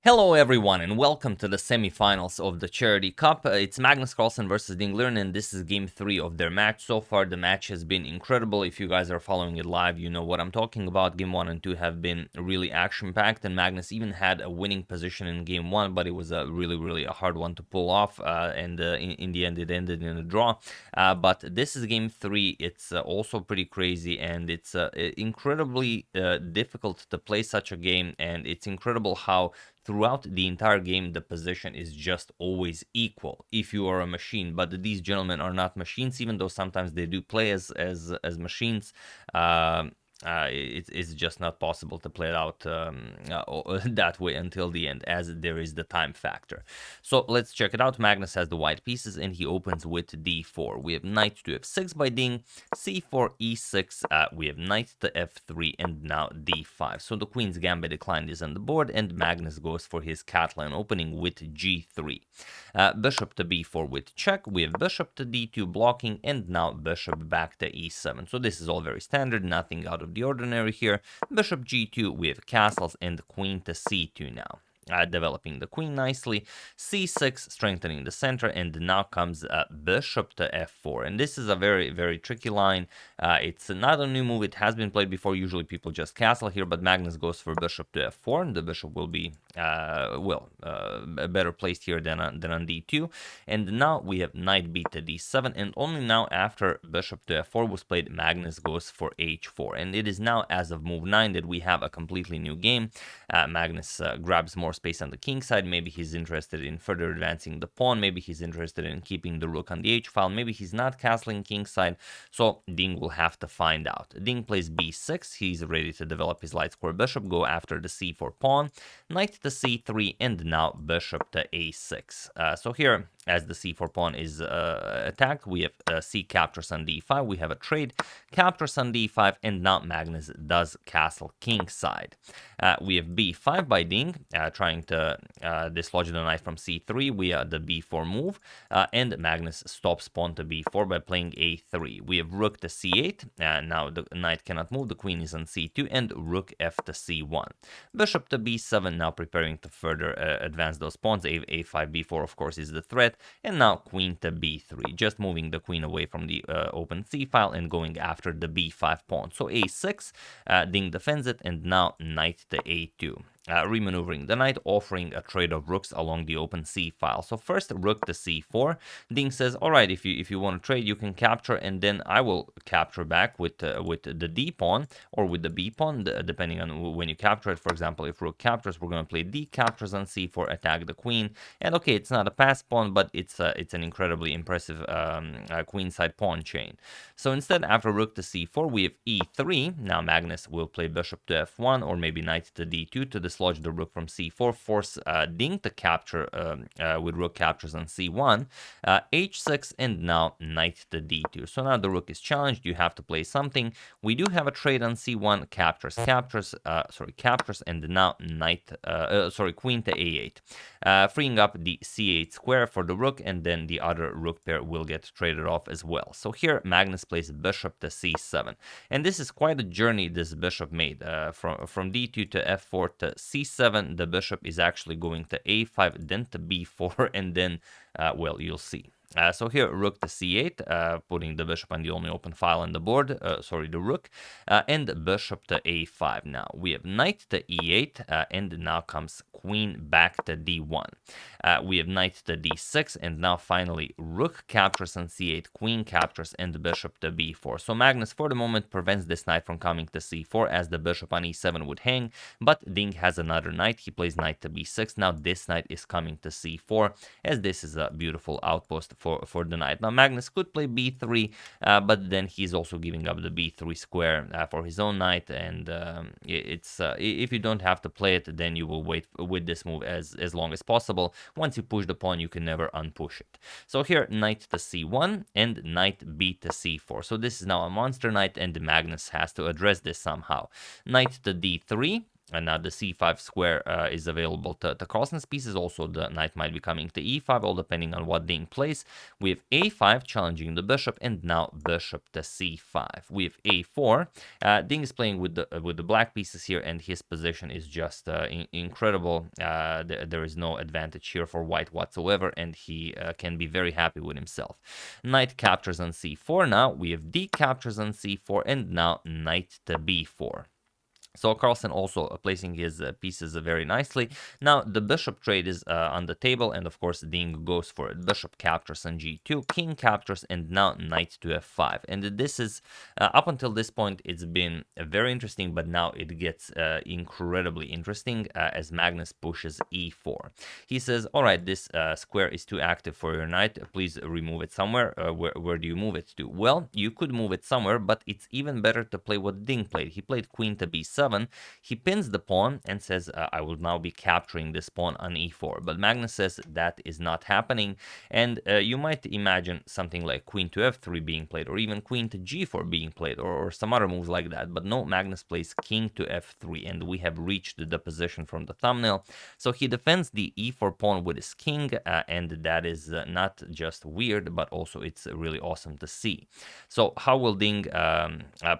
Hello everyone and welcome to the semifinals of the Charity Cup. It's Magnus Carlsen versus Liren and this is game 3 of their match. So far the match has been incredible. If you guys are following it live, you know what I'm talking about. Game 1 and 2 have been really action-packed and Magnus even had a winning position in game 1, but it was a really a hard one to pull off and in the end it ended in a draw. But this is game 3. It's also pretty crazy and it's incredibly difficult to play such a game, and it's incredible how throughout the entire game the position is just always equal if you are a machine. But these gentlemen are not machines, even though sometimes they do play as machines. It's just not possible to play it out that way until the end, as there is the time factor. So let's check it out. Magnus has the white pieces and he opens with d4. We have knight to f6 by Ding, c4, e6, we have knight to f3, and now d5. So the queen's gambit declined is on the board, and Magnus goes for his cat line opening with g3. Bishop to b4 with check, we have bishop to d2 blocking, and now bishop back to e7. So this is all very standard, nothing out of the ordinary here. Bishop g2, we have castles, and queen to c2 now. Developing the queen nicely, c6, strengthening the center, and now comes bishop to f4. And this is a very tricky line. It's not a new move, it has been played before. Usually people just castle here, but Magnus goes for bishop to f4, and the bishop will be better placed here than on d2. And now we have knight b to d7, and only now after bishop to f4 was played, Magnus goes for h4. And it is now, as of move 9, that we have a completely new game. Magnus grabs more space on the king side. Maybe he's interested in further advancing the pawn, maybe he's interested in keeping the rook on the h-file, maybe he's not castling king side. So Ding will have to find out. Ding plays b6, he's ready to develop his light square bishop, go after the c4 pawn, knight to c3, and now bishop to a6. So here, as the c4 pawn is attacked, we have c captures on d5, we have a trade, captures on d5, and now Magnus does castle king side. We have b5 by Ding, trying to dislodge the knight from c3. We the b4 move, and Magnus stops pawn to b4 by playing a3. We have rook to c8, now the knight cannot move, the queen is on c2, and rook f to c1. Bishop to b7, now preparing to further advance those pawns. A5, b4 of course is the threat, and now queen to b3, just moving the queen away from the open c-file and going after the b5 pawn. So a6, Ding defends it, and now knight to a2. Remaneuvering the knight, offering a trade of rooks along the open c-file. So first rook to c4. Ding says, all right, if you want to trade, you can capture, and then I will capture back with the d pawn or with the b pawn, depending on when you capture it. For example, if rook captures, we're going to play d captures on c4, attack the queen. And okay, it's not a pass pawn, but it's an incredibly impressive queenside pawn chain. So instead, after rook to c4, we have e3. Now Magnus will play bishop to f1, or maybe knight to d2 to dislodge the rook from c4, force Ding to capture with rook captures on c1, h6, and now knight to d2. So now the rook is challenged, you have to play something. We do have a trade on c1, captures, and now queen to a8, freeing up the c8 square for the rook, and then the other rook pair will get traded off as well. So here Magnus plays bishop to c7, and this is quite a journey this bishop made from d2 to f4 to c7. The bishop is actually going to a5, then to b4, and then well, you'll see. So here, rook to c8, putting the bishop on the only open file on the board, the rook, and bishop to a5. Now, we have knight to e8, and now comes queen back to d1. We have knight to d6, and now finally, rook captures on c8, queen captures, and bishop to b4. So Magnus, for the moment, prevents this knight from coming to c4, as the bishop on e7 would hang, but Ding has another knight. He plays knight to b6. Now this knight is coming to c4, as this is a beautiful outpost for the knight. Now Magnus could play b3, but then he's also giving up the b3 square for his own knight, and it's if you don't have to play it, then you will wait with this move as long as possible. Once you push the pawn, you can never unpush it. So here, knight to c1 and knight b to c4. So this is now a monster knight, and Magnus has to address this somehow. Knight to d3. And now the c5 square is available to Carlsen's pieces. Also, the knight might be coming to e5, all depending on what Ding plays. We have a5 challenging the bishop, and now bishop to c5. We have a4. Ding is playing with the black pieces here, and his position is just incredible. There is no advantage here for white whatsoever, and he can be very happy with himself. Knight captures on c4. Now we have d captures on c4, and now knight to b4. So Carlsen also placing his pieces very nicely. Now the bishop trade is on the table, and of course Ding goes for it. Bishop captures on g2, king captures, and now knight to f5. And this is, up until this point, it's been very interesting, but now it gets incredibly interesting as Magnus pushes e4. He says, all right, this square is too active for your knight. Please remove it somewhere. Where do you move it to? Well, you could move it somewhere, but it's even better to play what Ding played. He played queen to b7. He pins the pawn and says, I will now be capturing this pawn on e4. But Magnus says that is not happening. And you might imagine something like queen to f3 being played, or even queen to g4 being played, or some other moves like that. But no, Magnus plays king to f3, and we have reached the position from the thumbnail. So he defends the e4 pawn with his king, and that is not just weird, but also it's really awesome to see. So how will Ding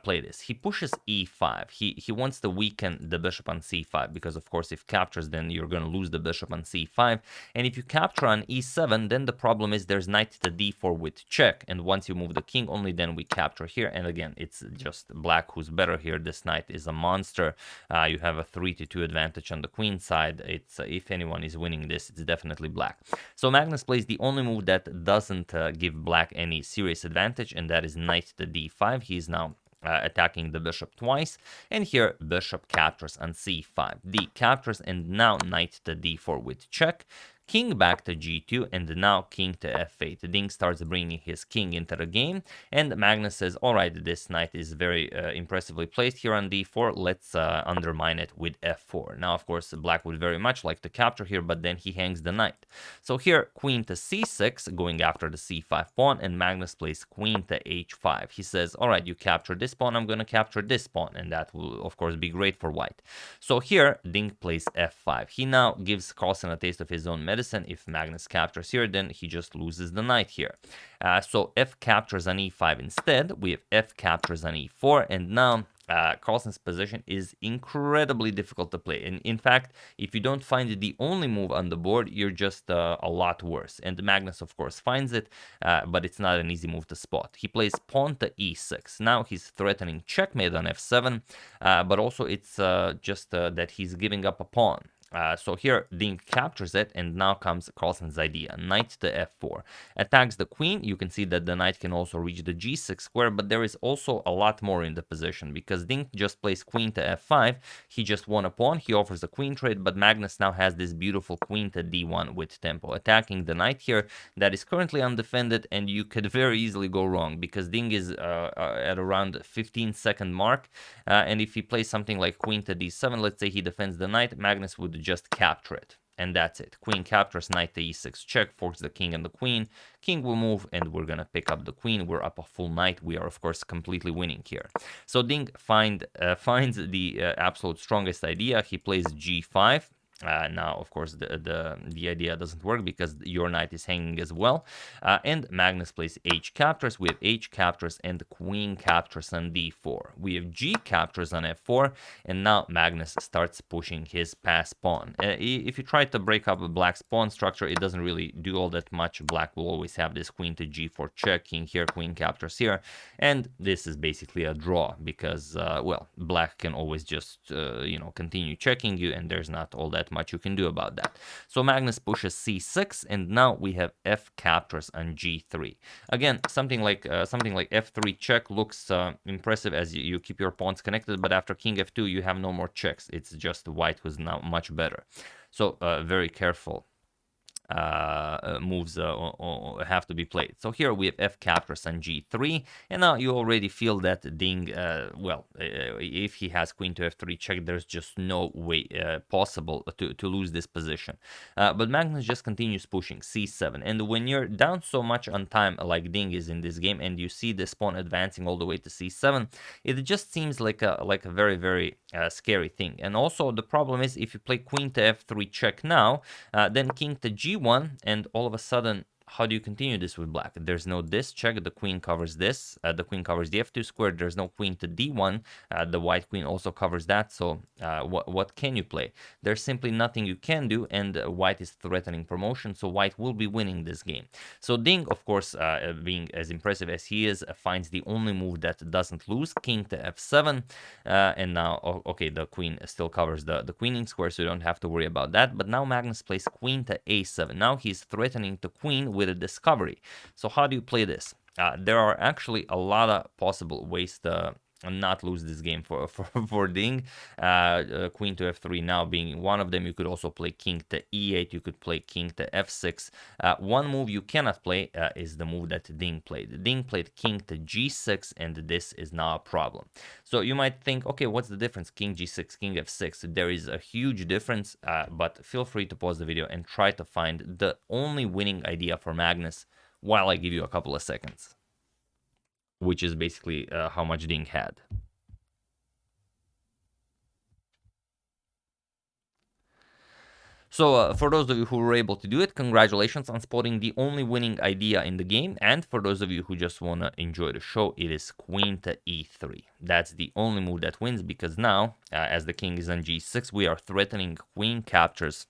play this? He pushes e5. He wants to weaken the bishop on c5, because of course if captures, then you're going to lose the bishop on c5. And if you capture on e7, then the problem is there's knight to d4 with check, and once you move the king, only then we capture here. And again, it's just black who's better here. This knight is a monster. You have a 3-2 advantage on the queen side. It's if anyone is winning this, it's definitely black. So Magnus plays the only move that doesn't give black any serious advantage, and that is knight to d5. He's now attacking the bishop twice, and here bishop captures on c5, d captures, and now knight to d4 with check, king back to g2, and now king to f8. Ding starts bringing his king into the game, and Magnus says, all right, this knight is very impressively placed here on d4, let's undermine it with f4. Now, of course, black would very much like to capture here, but then he hangs the knight. So here, queen to c6, going after the c5 pawn, and Magnus plays queen to h5. He says, all right, you capture this pawn, I'm going to capture this pawn, and that will, of course, be great for white. So here, Ding plays f5. He now gives Carlsen a taste of his own medicine. If Magnus captures here, then he just loses the knight here. So f captures on e5 instead. We have f captures on e4, and now Carlsen's position is incredibly difficult to play. And in fact, if you don't find it the only move on the board, you're just a lot worse. And Magnus, of course, finds it, but it's not an easy move to spot. He plays pawn to e6. Now he's threatening checkmate on f7, but also it's just that he's giving up a pawn. So here, Ding captures it, and now comes Carlsen's idea. Knight to f4. Attacks the queen. You can see that the knight can also reach the g6 square, but there is also a lot more in the position, because Ding just plays queen to f5. He just won a pawn. He offers a queen trade, but Magnus now has this beautiful queen to d1 with tempo, attacking the knight here that is currently undefended, and you could very easily go wrong, because Ding is at around 15-second mark, and if he plays something like queen to d7, let's say he defends the knight, Magnus would just capture it, and that's it. Queen captures, knight to e6 check, forks the king and the queen. King will move, and we're gonna pick up the queen. We're up a full knight. We are, of course, completely winning here. So Ding finds the absolute strongest idea. He plays g5. Now, of course, the idea doesn't work, because your knight is hanging as well. And Magnus plays h captures. We have h captures and queen captures on d4. We have g captures on f4, and now Magnus starts pushing his pass pawn. If you try to break up a black's pawn structure, it doesn't really do all that much. Black will always have this queen to g4 check, king here, queen captures here, and this is basically a draw, because, well, black can always just, continue checking you, and there's not all that much you can do about that. So Magnus pushes c6, and now we have f captures on g3. Again, something like f3 check looks impressive as you keep your pawns connected, but after king f2 you have no more checks. It's just white who's now much better. So very careful moves have to be played. So here we have f captures on g3, and now you already feel that Ding, if he has queen to f3 check, there's just no way possible to lose this position. But Magnus just continues pushing c7, and when you're down so much on time like Ding is in this game, and you see this pawn advancing all the way to c7, it just seems like a very, very scary thing. And also the problem is, if you play queen to f3 check now, then king to g1, and all of a sudden, how do you continue this with black? There's no this check, the queen covers this, the queen covers the f2 square, there's no queen to d1, the white queen also covers that, so what can you play? There's simply nothing you can do, and white is threatening promotion, so white will be winning this game. So Ding, of course, being as impressive as he is, finds the only move that doesn't lose, king to f7, and now, okay, the queen still covers the queening square, so you don't have to worry about that, but now Magnus plays queen to a7. Now he's threatening the queen with a discovery. So how do you play this? There are actually a lot of possible ways to not lose this game for Ding. Queen to f3 now being one of them. You could also play king to e8. You could play king to f6. One move you cannot play is the move that Ding played. Ding played king to g6, and this is now a problem. So you might think, okay, what's the difference? King g6, king f6. There is a huge difference, but feel free to pause the video and try to find the only winning idea for Magnus while I give you a couple of seconds, which is basically how much Ding had. So for those of you who were able to do it, congratulations on spotting the only winning idea in the game. And for those of you who just want to enjoy the show, it is queen to e3. That's the only move that wins, because now, as the king is on g6, we are threatening queen captures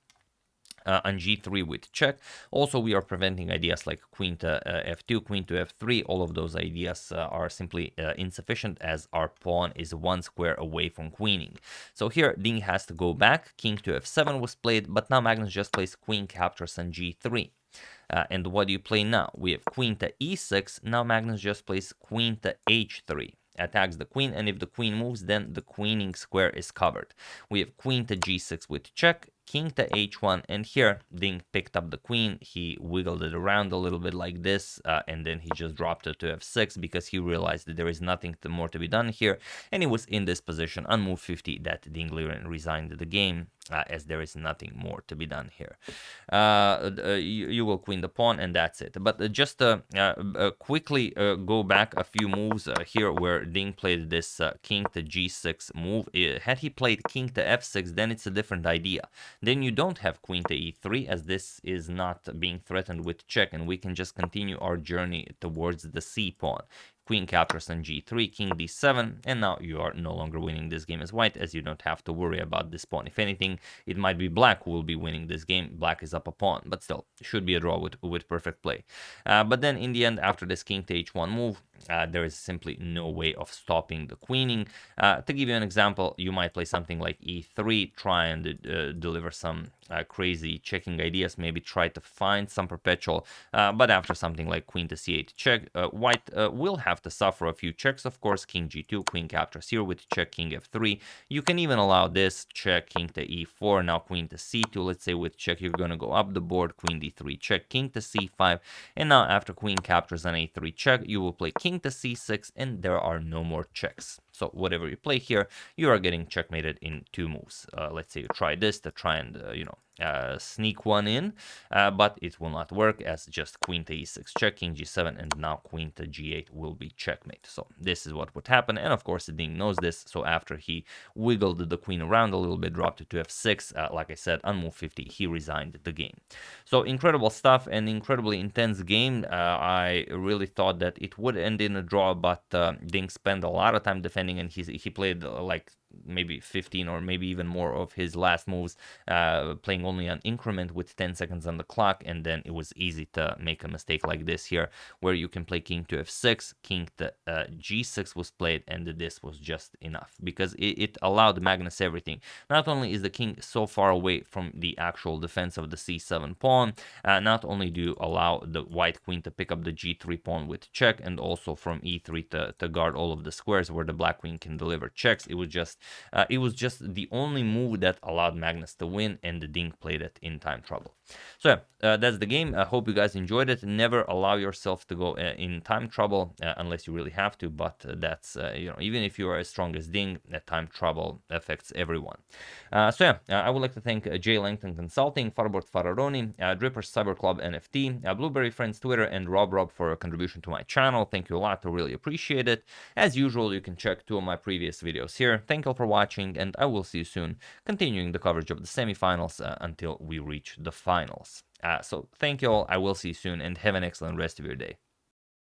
on g3 with check. Also, we are preventing ideas like queen to f2, queen to f3. All of those ideas are simply insufficient, as our pawn is one square away from queening. So here Ding has to go back. King to f7 was played, but now Magnus just plays queen captures on g3. And what do you play now? We have queen to e6. Now Magnus just plays queen to h3. Attacks the queen, and if the queen moves, then the queening square is covered. We have queen to g6 with check, king to h1, and here Ding picked up the queen. He wiggled it around a little bit like this, and then he just dropped it to f6 because he realized that there is nothing more to be done here, and he was in this position on move 50 that Ding Liren resigned the game, as there is nothing more to be done here. You will queen the pawn, and that's it. But just quickly go back a few moves here where Ding played this king to g6 move. Had he played king to f6, then it's a different idea. Then you don't have queen to e3, as this is not being threatened with check, and we can just continue our journey towards the c pawn. Queen captures on g3, king d7, and now you are no longer winning this game as white, as you don't have to worry about this pawn. If anything, it might be black who will be winning this game. Black is up a pawn, but still, should be a draw with perfect play. But then in the end, after this king to h1 move, there is simply no way of stopping the queening. To give you an example, you might play something like e3, try and deliver some crazy checking ideas, maybe try to find some perpetual, but after something like queen to c8 check, white will have to suffer a few checks. Of course, king g2, queen captures here with check, king f3. You can even allow this check, king to e4, now queen to c2. Let's say with check, you're going to go up the board, queen d3 check, king to c5, and now after queen captures on a3 check, you will play king to c6, and there are no more checks. So whatever you play here, you are getting checkmated in two moves. Let's say you try this to try and sneak one in, but it will not work, as just queen to e6 check, king g7, and now queen to g8 will be checkmate. So this is what would happen, and of course Ding knows this. So after he wiggled the queen around a little bit, dropped it to f6, like I said, on move 50, he resigned the game. So incredible stuff, and incredibly intense game. I really thought that it would end in a draw, but Ding spent a lot of time defending, and he played like maybe 15 or maybe even more of his last moves playing only an increment with 10 seconds on the clock, and then it was easy to make a mistake like this here, where you can play king to f6, king to g6 was played, and this was just enough, because it allowed Magnus everything. Not only is the king so far away from the actual defense of the c7 pawn, not only do you allow the white queen to pick up the g3 pawn with check, and also from e3 to guard all of the squares where the black queen can deliver checks. It was just the only move that allowed Magnus to win, and the Ding played it in time trouble. So yeah, that's the game. I hope you guys enjoyed it. Never allow yourself to go in time trouble unless you really have to. But that's even if you are as strong as Ding, time trouble affects everyone. So yeah, I would like to thank Jay Langton Consulting, Farbord Fararoni, Drippers Cyber Club NFT, Blueberry Friends Twitter, and Rob for a contribution to my channel. Thank you a lot. I really appreciate it. As usual, you can check 2 of my previous videos here. Thank you all for watching, and I will see you soon, continuing the coverage of the semifinals until we reach the finals. So thank you all. I will see you soon, and have an excellent rest of your day.